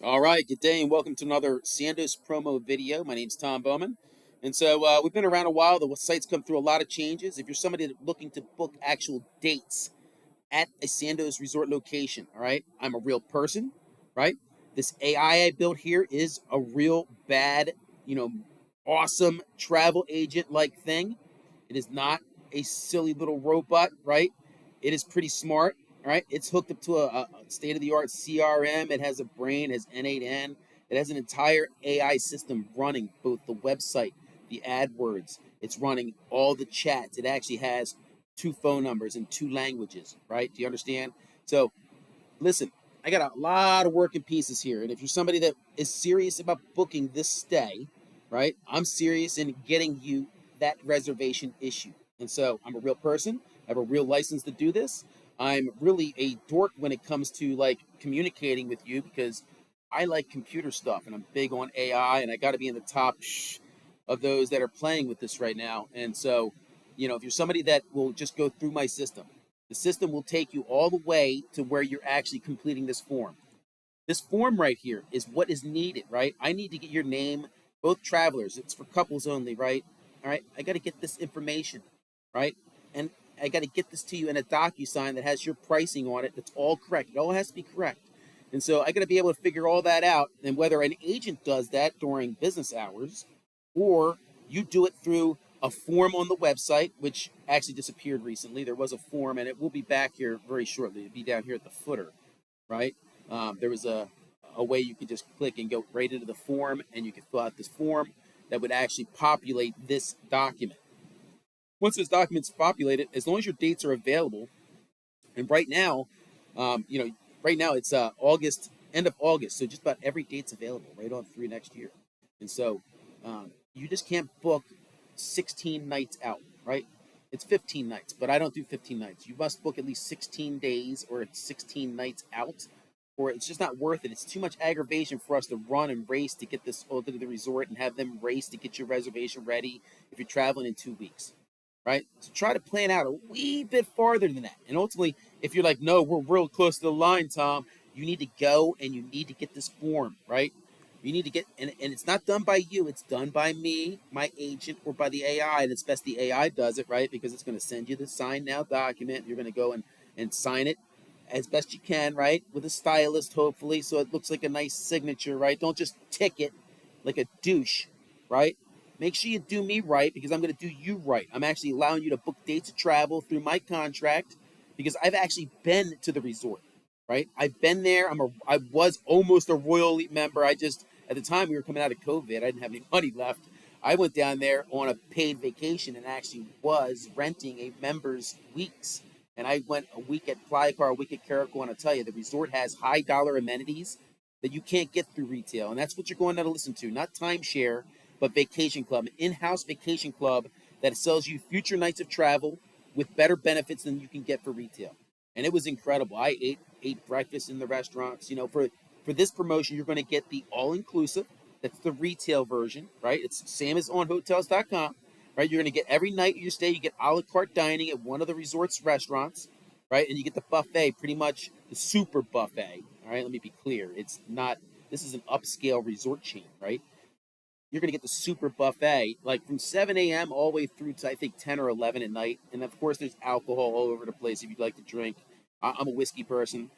All right, good day and welcome to another SandosPromo video. My name's Tom Bowman. And so we've been around a while. The site's come through a lot of changes. If you're somebody looking to book actual dates at a Sandos resort location, all right, I'm a real person, right? This AI I built here is a real bad, you know, awesome travel agent like thing. It is not a silly little robot, right? It is pretty smart, right? It's hooked up to a state-of-the-art CRM. It has a brain, it has N8N. It has an entire AI system running both the website, the AdWords. It's running all the chats. It actually has two phone numbers in two languages, right? Do you understand? So listen, I got a lot of working pieces here. And if you're somebody that is serious about booking this stay, right, I'm serious in getting you that reservation issued. And so I'm a real person. I have a real license to do this. I'm really a dork when it comes to like communicating with you because I like computer stuff and I'm big on AI and I got to be in the top of those that are playing with this right now. And so, if you're somebody that will just go through my system, the system will take you all the way to where you're actually completing this form. This form right here is what is needed, right? I need to get your name, both travelers. It's for couples only, right? All right. I got to get this information, right? And I got to get this to you in a DocuSign that has your pricing on it. That's all correct. It all has to be correct. And so I got to be able to figure all that out. And whether an agent does that during business hours or you do it through a form on the website, which actually disappeared recently. There was a form, and it will be back here very shortly. It'll be down here at the footer, right? There was a way you could just click and go right into the form, and you could fill out this form that would actually populate this document. Once this document's populated, as long as your dates are available, and right now, um, you know, right now it's August, end of August, so just about every date's available right on through next year, and so you just can't book 16 nights out, right? It's 15 nights, but I don't do 15 nights. You must book at least 16 days or it's 16 nights out, or it's just not worth it. It's too much aggravation for us to run and race to get this all to the resort and have them race to get your reservation ready if you're traveling in 2 weeks, right? So try to plan out a wee bit farther than that. And ultimately, if you're like, no, we're real close to the line, Tom, you need to go and you need to get this form, right? You need to get, and it's not done by you, it's done by me, my agent, or by the AI. And it's best the AI does it, right? Because it's going to send you the sign now document. You're going to go and sign it as best you can, right? With a stylist, hopefully, so it looks like a nice signature, right? Don't just tick it like a douche, right? Make sure you do me right because I'm going to do you right. I'm actually allowing you to book dates of travel through my contract because I've actually been to the resort, right? I've been there. I was almost a Royal Elite member. I just at the time we were coming out of COVID, I didn't have any money left. I went down there on a paid vacation and actually was renting a member's weeks. And I went a week at Playacar, a week at Caracol, and I'll tell you, the resort has high dollar amenities that you can't get through retail. And that's what you're going to listen to, not timeshare, but vacation club, an in-house vacation club that sells you future nights of travel with better benefits than you can get for retail. And it was incredible. I ate breakfast in the restaurants. For this promotion, you're going to get the all-inclusive. That's the retail version, right? It's the same as on hotels.com, right? You're going to get every night you stay, you get a la carte dining at one of the resort's restaurants, right? And you get the buffet, pretty much the super buffet. All right, let me be clear. It's not, this is an upscale resort chain, right? You're going to get the super buffet, like from 7 a.m. all the way through to I think 10 or 11 at night. And of course, there's alcohol all over the place if you'd like to drink. I'm a whiskey person.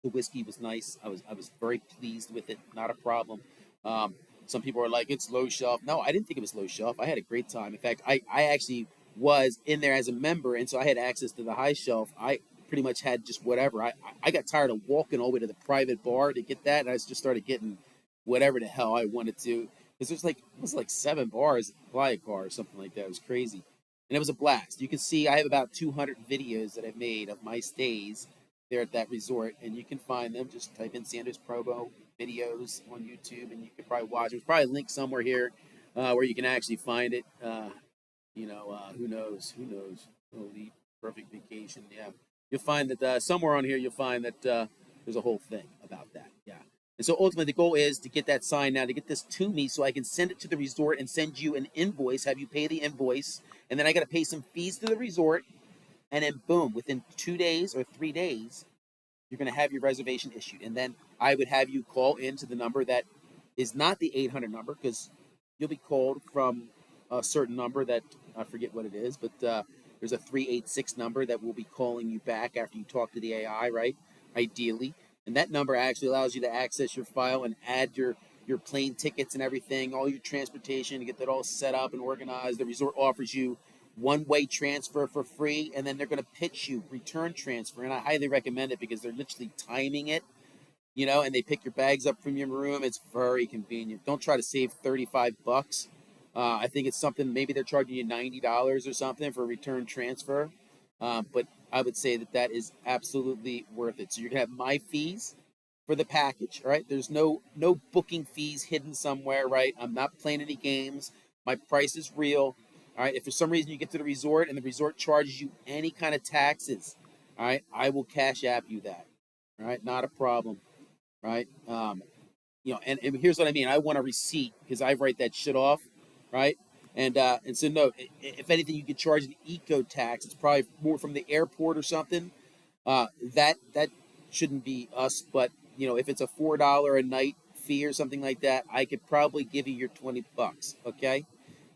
The whiskey was nice. I was very pleased with it. Not a problem. Um, some people are like, it's low shelf. No, I didn't think it was low shelf. I had a great time. In fact, I actually was in there as a member, and so I had access to the high shelf. I pretty much had just whatever. I got tired of walking all the way to the private bar to get that, and I just started getting whatever the hell I wanted to. Because it was like 7 bars at the Playacar or something like that. It was crazy. And it was a blast. You can see I have about 200 videos that I've made of my stays there at that resort, and you can find them. Just type in SandosPromo videos on YouTube, and you can probably watch. There's probably a link somewhere here where you can actually find it. Who knows? Who knows? Holy perfect vacation. Yeah, you'll find that somewhere on here you'll find that there's a whole thing about that. Yeah. And so ultimately, the goal is to get that sign now, to get this to me so I can send it to the resort and send you an invoice, have you pay the invoice, and then I got to pay some fees to the resort, and then boom, within 2 days or 3 days, you're going to have your reservation issued. And then I would have you call into the number that is not the 800 number, because you'll be called from a certain number that I forget what it is, but there's a 386 number that will be calling you back after you talk to the AI, right? Ideally. And that number actually allows you to access your file and add your plane tickets and everything, all your transportation, to get that all set up and organized. The resort offers you one-way transfer for free, and then they're going to pitch you return transfer. And I highly recommend it because they're literally timing it, and they pick your bags up from your room. It's very convenient. Don't try to save 35 bucks. I think it's something, maybe they're charging you $90 or something for a return transfer. But I would say that is absolutely worth it. So you're going to have my fees for the package, all right? There's no booking fees hidden somewhere, right? I'm not playing any games. My price is real, all right? If for some reason you get to the resort and the resort charges you any kind of taxes, all right, I will cash app you that, all right? Not a problem, right? And here's what I mean. I want a receipt because I write that shit off, right? And so no, if anything, you could charge an eco tax. It's probably more from the airport or something. That shouldn't be us, but if it's a $4 a night fee or something like that, I could probably give you your 20 bucks. Okay.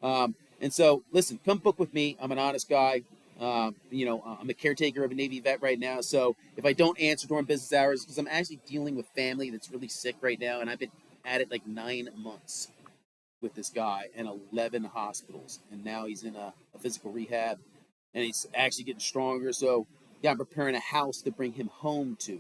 And so listen, come book with me. I'm an honest guy. I'm a caretaker of a Navy vet right now. So if I don't answer during business hours, because I'm actually dealing with family that's really sick right now, and I've been at it like 9 months with this guy and 11 hospitals, and now he's in a physical rehab, and he's actually getting stronger. So yeah, I'm preparing a house to bring him home to,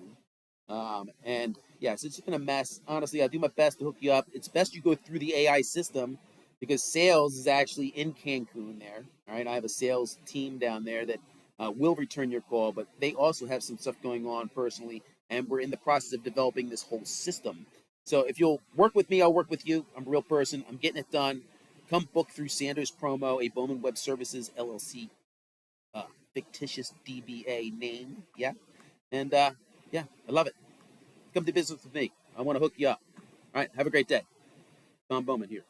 and yeah, so it's just been a mess. Honestly, I do my best to hook you up. It's best you go through the AI system because sales is actually in Cancun there. All right, I have a sales team down there that will return your call, but they also have some stuff going on personally, and we're in the process of developing this whole system. So if you'll work with me, I'll work with you. I'm a real person. I'm getting it done. Come book through SandosPromo, a Bowman Web Services LLC, uh, fictitious DBA name. Yeah, and yeah, I love it. Come to business with me. I want to hook you up. All right, have a great day. Tom Bowman here.